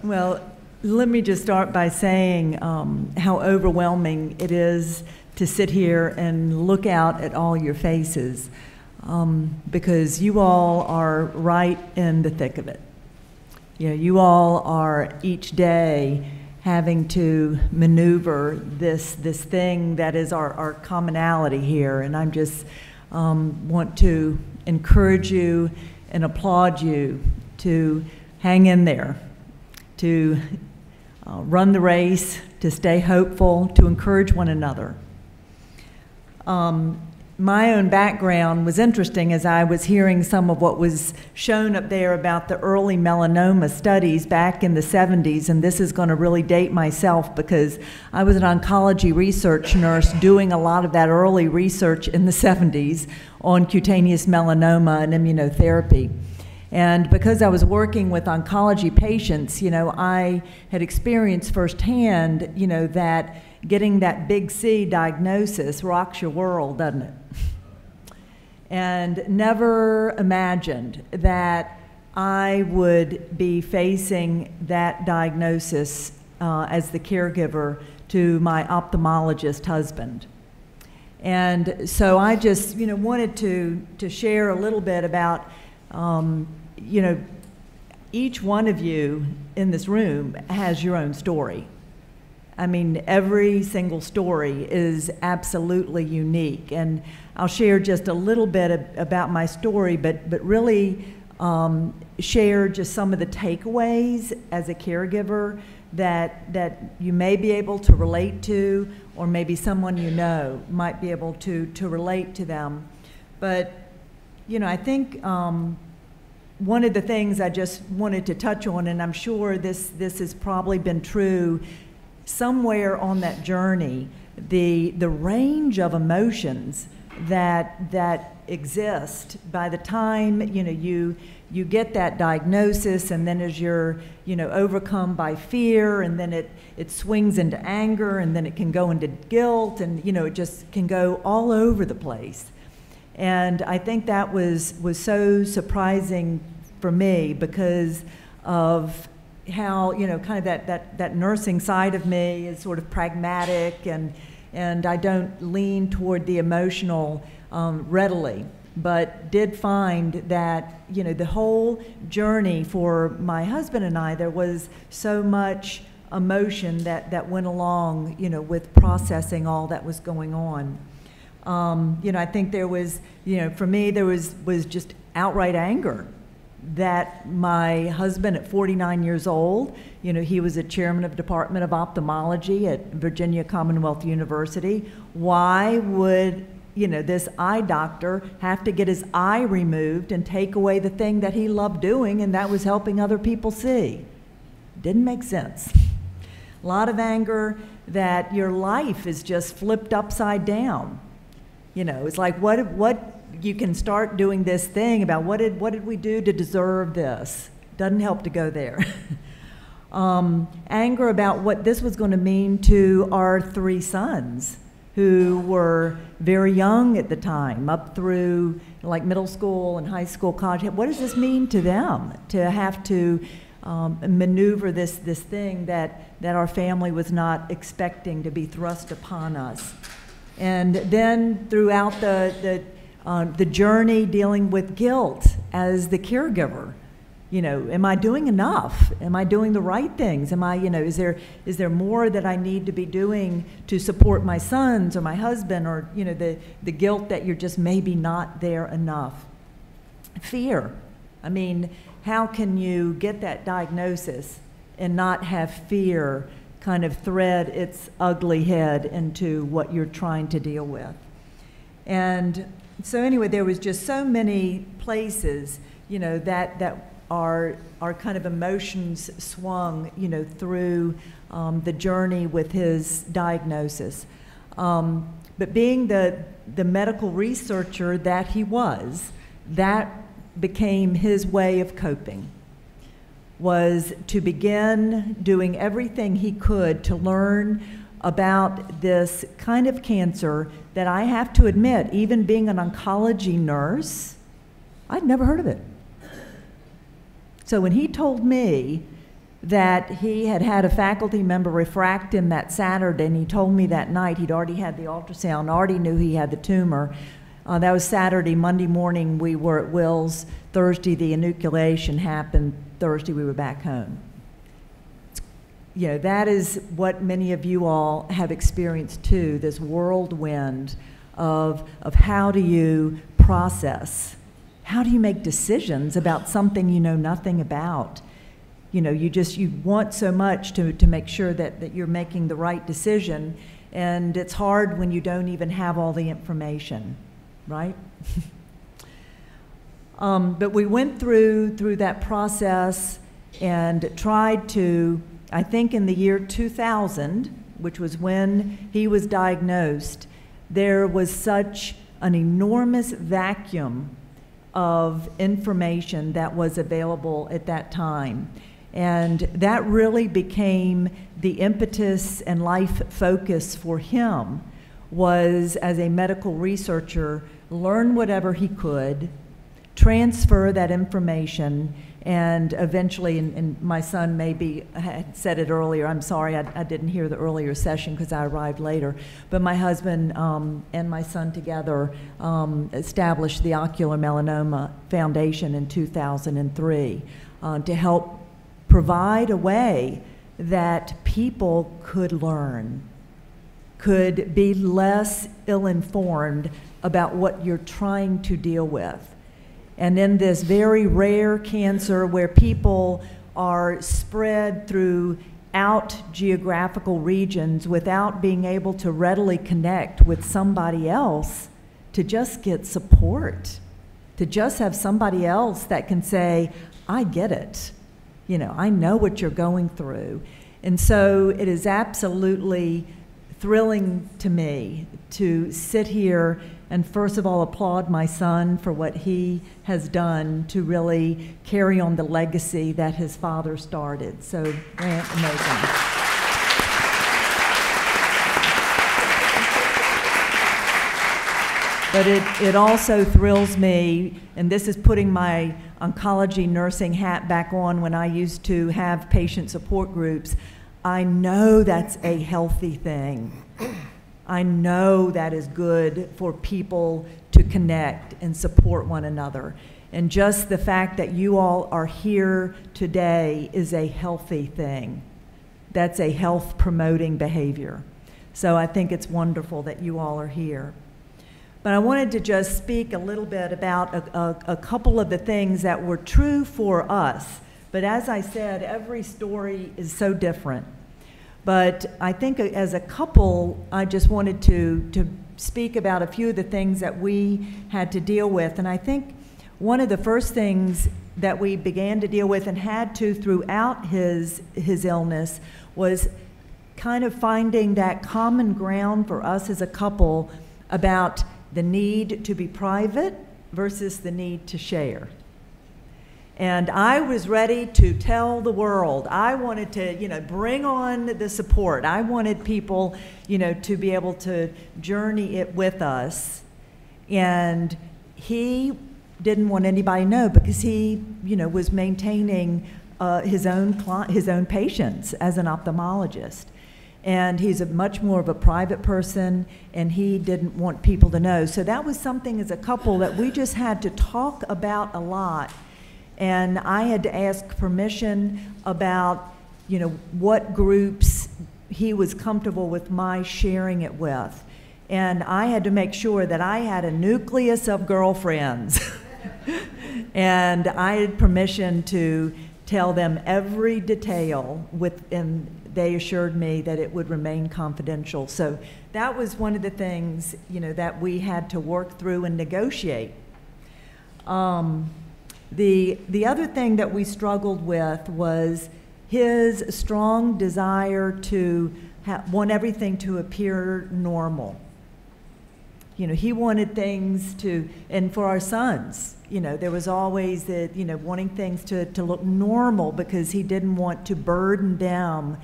Well, let me just start by saying how overwhelming it is to sit here and look out at all your faces, because you all are right in the thick of it. You know, you all are each day having to maneuver this thing that is our commonality here, and I'm just want to encourage you and applaud you to hang in there, to run the race, to stay hopeful, to encourage one another. My own background was interesting as I was hearing some of what was shown up there about the early melanoma studies back in the 70s, and this is going to really date myself because I was an oncology research nurse doing a lot of that early research in the 70s on cutaneous melanoma and immunotherapy. And because I was working with oncology patients, you know, I had experienced firsthand, you know, that getting that big C diagnosis rocks your world, doesn't it? And never imagined that I would be facing that diagnosis as the caregiver to my ophthalmologist husband. And so I just, you know, wanted to share a little bit about, you know, each one of you in this room has your own story. I mean, every single story is absolutely unique, and I'll share just a little bit about my story, but really share just some of the takeaways as a caregiver that you may be able to relate to, or maybe someone you know might be able to relate to them. But, you know, I think one of the things I just wanted to touch on, and I'm sure this has probably been true somewhere on that journey, the range of emotions that exist by the time, you know, you get that diagnosis, and then as you're, you know, overcome by fear, and then it swings into anger, and then it can go into guilt, and, you know, it just can go all over the place. And I think that was so surprising for me because of how, you know, kind of that nursing side of me is sort of pragmatic, and I don't lean toward the emotional readily, but did find that, you know, the whole journey for my husband and I, there was so much emotion that went along, you know, with processing all that was going on. You know, I think there was, you know, for me, there was just outright anger that my husband at 49 years old, you know, he was a chairman of Department of Ophthalmology at Virginia Commonwealth University. Why would, you know, this eye doctor have to get his eye removed and take away the thing that he loved doing, and that was helping other people see? Didn't make sense. A lot of anger that your life is just flipped upside down. You know, it's like, what you can start doing this thing about what did we do to deserve this? Doesn't help to go there. Anger about what this was going to mean to our 3 sons, who were very young at the time, up through like middle school and high school, college. What does this mean to them to have to maneuver this thing that our family was not expecting to be thrust upon us? And then throughout the journey dealing with guilt as the caregiver, you know, am I doing enough? Am I doing the right things? Am I, you know, is there more that I need to be doing to support my sons or my husband, or, you know, the guilt that you're just maybe not there enough? Fear. I mean, how can you get that diagnosis and not have fear kind of thread its ugly head into what you're trying to deal with? And so anyway, there was just so many places, you know, that our kind of emotions swung, you know, through the journey with his diagnosis. But being the medical researcher that he was, that became his way of coping, was to begin doing everything he could to learn about this kind of cancer that I have to admit, even being an oncology nurse, I'd never heard of it. So when he told me that he had had a faculty member refract him that Saturday, and he told me that night he'd already had the ultrasound, already knew he had the tumor. That was Saturday. Monday morning we were at Will's. Thursday the enucleation happened. Thursday we were back home. You know, that is what many of you all have experienced too, this whirlwind of how do you process, how do you make decisions about something you know nothing about. You know, you want so much to make sure that you're making the right decision, and it's hard when you don't even have all the information, right? But we went through that process and tried to, I think in the year 2000, which was when he was diagnosed, there was such an enormous vacuum of information that was available at that time. And that really became the impetus and life focus for him, was as a medical researcher, learn whatever he could, transfer that information, and eventually, and my son maybe had said it earlier, I'm sorry I didn't hear the earlier session because I arrived later, but my husband and my son together established the Ocular Melanoma Foundation in 2003 to help provide a way that people could learn, could be less ill-informed about what you're trying to deal with. And in this very rare cancer where people are spread throughout geographical regions without being able to readily connect with somebody else, to just get support, to just have somebody else that can say, I get it. You know, I know what you're going through. And so it is absolutely thrilling to me to sit here and first of all applaud my son for what he has done to really carry on the legacy that his father started. So, Grant, amazing. But it also thrills me, and this is putting my oncology nursing hat back on when I used to have patient support groups. I know that's a healthy thing. I know that is good for people to connect and support one another. And just the fact that you all are here today is a healthy thing. That's a health promoting behavior. So I think it's wonderful that you all are here. But I wanted to just speak a little bit about a couple of the things that were true for us. But as I said, every story is so different. But I think as a couple, I just wanted to speak about a few of the things that we had to deal with. And I think one of the first things that we began to deal with and had to throughout his illness was kind of finding that common ground for us as a couple about the need to be private versus the need to share. And I was ready to tell the world. I wanted to, bring on the support. I wanted people, to be able to journey it with us. And he didn't want anybody to know because he, was maintaining his own patients as an ophthalmologist. And he's much more of a private person, and he didn't want people to know. So that was something as a couple that we just had to talk about a lot. And I had to ask permission about, what groups he was comfortable with my sharing it with. And I had to make sure that I had a nucleus of girlfriends. And I had permission to tell them every detail and they assured me that it would remain confidential. So that was one of the things, that we had to work through and negotiate. The other thing that we struggled with was his strong desire to want everything to appear normal. He wanted things to, and for our sons, there was always the, wanting things to look normal because he didn't want to burden them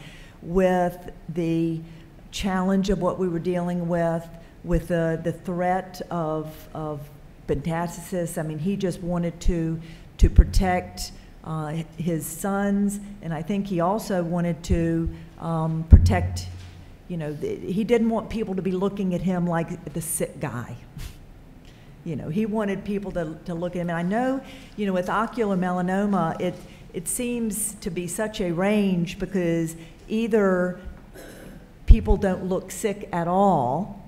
with the challenge of what we were dealing with the threat of metastasis. I mean, he just wanted to protect his sons, and I think he also wanted to protect, he didn't want people to be looking at him like the sick guy. He wanted people to look at him. And I know, with ocular melanoma, it seems to be such a range, because either people don't look sick at all,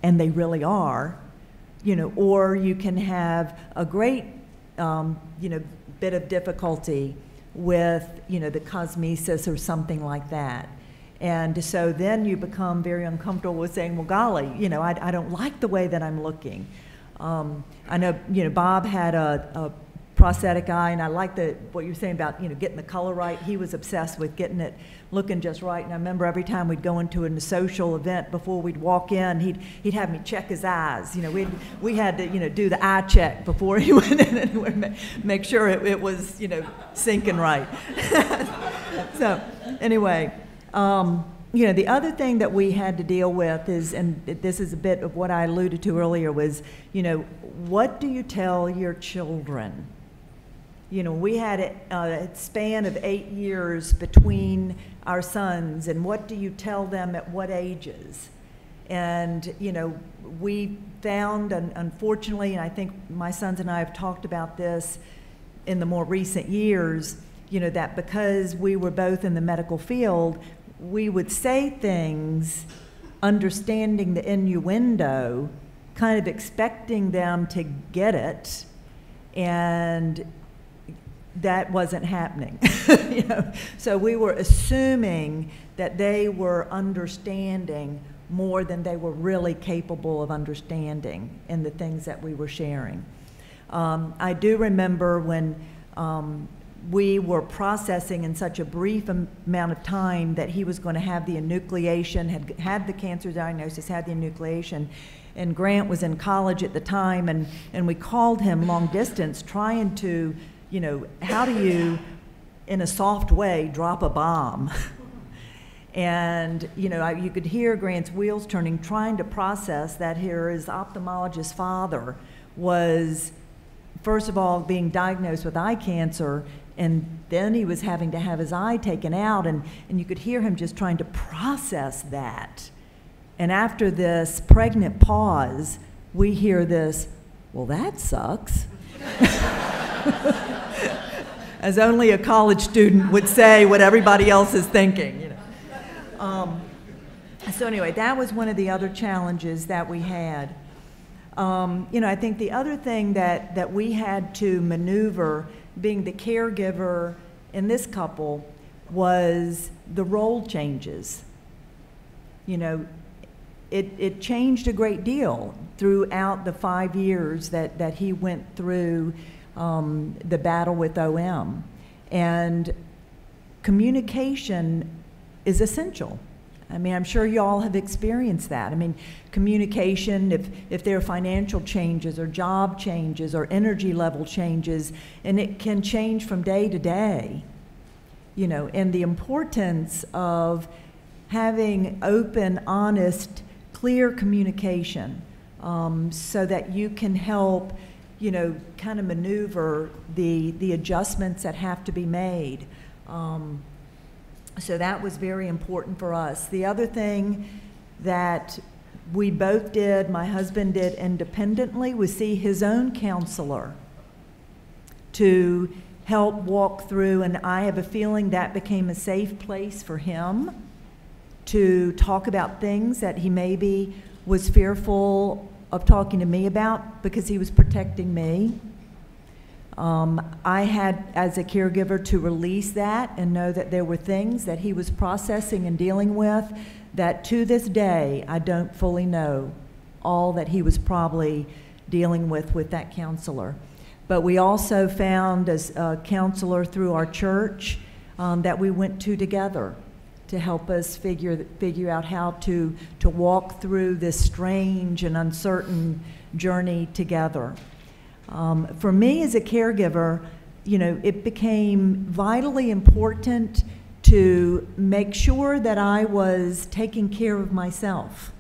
and they really are, or you can have a great, bit of difficulty with, the cosmesis or something like that. And so then you become very uncomfortable with saying, well, golly, I don't like the way that I'm looking. I know, Bob had a prosthetic eye, and I like what you're saying about, getting the color right. He was obsessed with getting it looking just right. And I remember every time we'd go into a social event, before we'd walk in, he'd have me check his eyes. We had to, do the eye check before he went in anywhere, make sure it was, syncing right. So anyway, the other thing that we had to deal with is, and this is a bit of what I alluded to earlier, was, what do you tell your children? We had a span of 8 years between our sons, and what do you tell them at what ages? And, we found, unfortunately, and I think my sons and I have talked about this in the more recent years, that because we were both in the medical field, we would say things understanding the innuendo, kind of expecting them to get it, and that wasn't happening. So we were assuming that they were understanding more than they were really capable of understanding in the things that we were sharing. I do remember when we were processing in such a brief amount of time that he was going to have the enucleation, had the cancer diagnosis, had the enucleation, and Grant was in college at the time, and we called him long distance trying to, how do you, in a soft way, drop a bomb? And, you could hear Grant's wheels turning, trying to process that his ophthalmologist father was, first of all, being diagnosed with eye cancer, and then he was having to have his eye taken out, and you could hear him just trying to process that. And after this pregnant pause, we hear this, well, that sucks. As only a college student would say what everybody else is thinking. So anyway, that was one of the other challenges that we had. I think the other thing that we had to maneuver, being the caregiver in this couple, was the role changes. It changed a great deal throughout the 5 years that he went through the battle with OM. And communication is essential. I mean, I'm sure you all have experienced that. I mean, communication, if there are financial changes or job changes or energy level changes, and it can change from day to day, and the importance of having open, honest, clear communication so that you can help, kind of maneuver the adjustments that have to be made. So that was very important for us. The other thing that we both did, my husband did independently, was see his own counselor to help walk through, and I have a feeling that became a safe place for him to talk about things that he maybe was fearful of talking to me about because he was protecting me. I had, as a caregiver, to release that and know that there were things that he was processing and dealing with that to this day I don't fully know all that he was probably dealing with that counselor. But we also found a counselor through our church that we went to together to help us figure out how to walk through this strange and uncertain journey together. For me as a caregiver, it became vitally important to make sure that I was taking care of myself,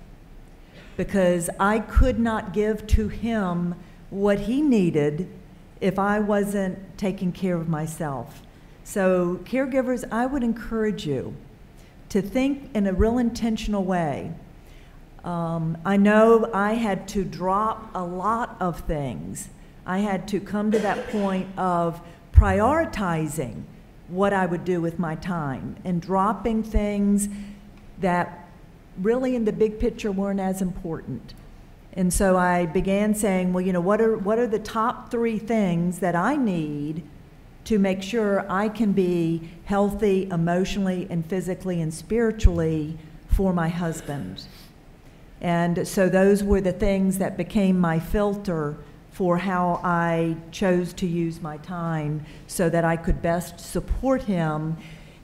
because I could not give to him what he needed if I wasn't taking care of myself. So caregivers, I would encourage you to think in a real intentional way. I know I had to drop a lot of things. I had to come to that point of prioritizing what I would do with my time and dropping things that really in the big picture weren't as important. And so I began saying, well, you know, what are the top 3 things that I need to make sure I can be healthy emotionally and physically and spiritually for my husband? And so those were the things that became my filter for how I chose to use my time so that I could best support him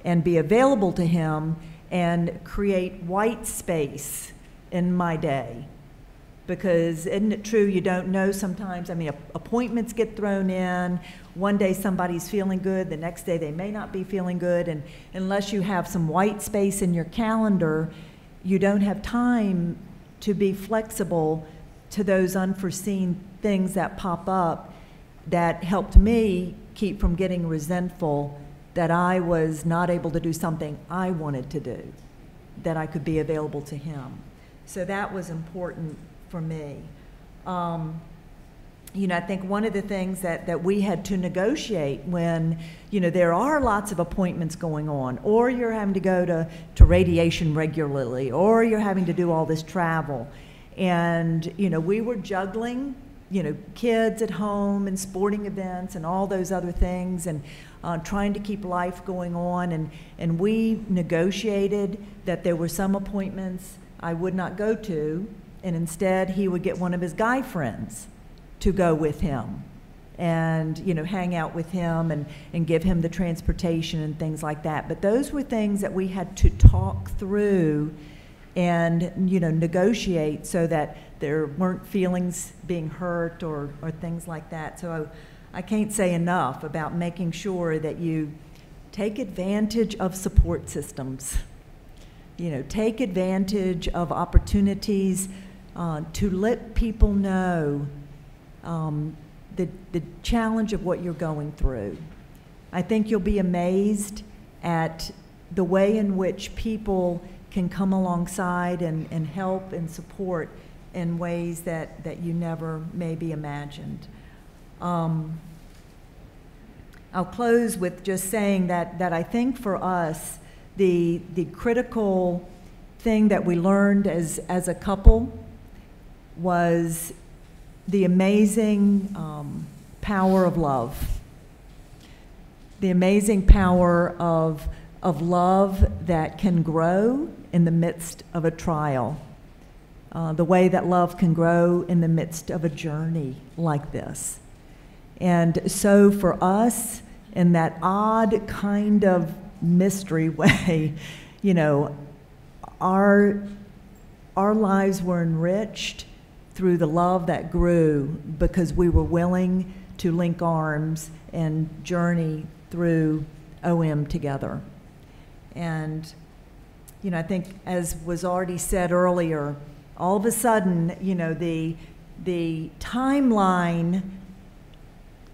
and be available to him and create white space in my day. Because isn't it true, you don't know sometimes, I mean, appointments get thrown in, one day somebody's feeling good, the next day they may not be feeling good, and unless you have some white space in your calendar, you don't have time to be flexible to those unforeseen things that pop up that helped me keep from getting resentful that I was not able to do something I wanted to do, that I could be available to him. So that was important for me. You know, I think one of the things that we had to negotiate when, you know, there are lots of appointments going on, or you're having to go to radiation regularly, or you're having to do all this travel. And, you know, we were juggling, you know, kids at home and sporting events and all those other things, and trying to keep life going on. And we negotiated that there were some appointments I would not go to, and instead he would get one of his guy friends to go with him and, you know, hang out with him and give him the transportation and things like that. But those were things that we had to talk through and, you know, negotiate so that there weren't feelings being hurt or things like that. So I can't say enough about making sure that you take advantage of support systems. You know, take advantage of opportunities to let people know the challenge of what you're going through. I think you'll be amazed at the way in which people can come alongside and help and support in ways that you never maybe imagined. I'll close with just saying that I think for us, the critical thing that we learned as a couple was the amazing power of love. The amazing power of love that can grow in the midst of a trial. The way that love can grow in the midst of a journey like this. And so for us, in that odd kind of mystery way, you know, our lives were enriched through the love that grew because we were willing to link arms and journey through OM together. And, you know, I think as was already said earlier, all of a sudden, you know, the timeline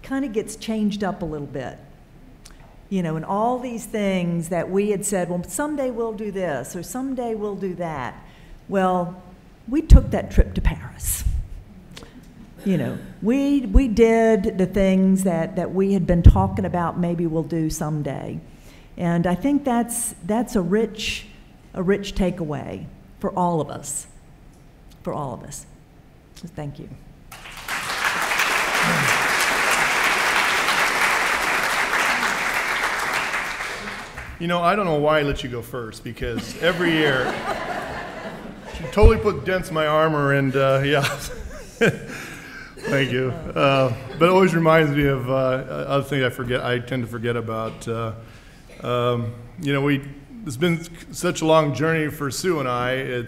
kind of gets changed up a little bit. You know, and all these things that we had said, well, someday we'll do this or someday we'll do that. Well, we took that trip to Paris. You know, we did the things that we had been talking about maybe we'll do someday. And I think that's a rich takeaway for all of us. For all of us. So thank you. You know, I don't know why I let you go first, because every year she totally put dents in my armor, and yeah, thank you. But it always reminds me of other things I tend to forget about. You know, it's been such a long journey for Sue and I.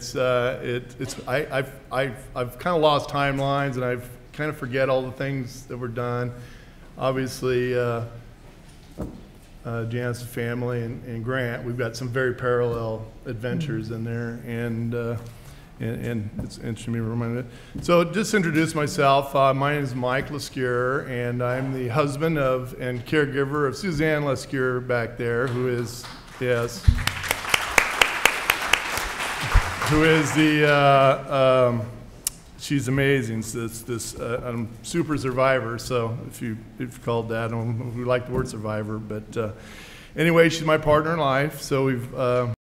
I've kind of lost timelines, and I've kind of forget all the things that were done. Obviously, Jan's family and Grant, we've got some very parallel adventures in there, and and it's interesting to be reminded. So just to introduce myself, my name is Mike Lescure, and I'm the husband of and caregiver of Suzanne Lescure back there, who is, yes, who is the, she's amazing. So I'm super survivor, so if you called that, I don't know if we like the word survivor, but anyway, she's my partner in life, so we've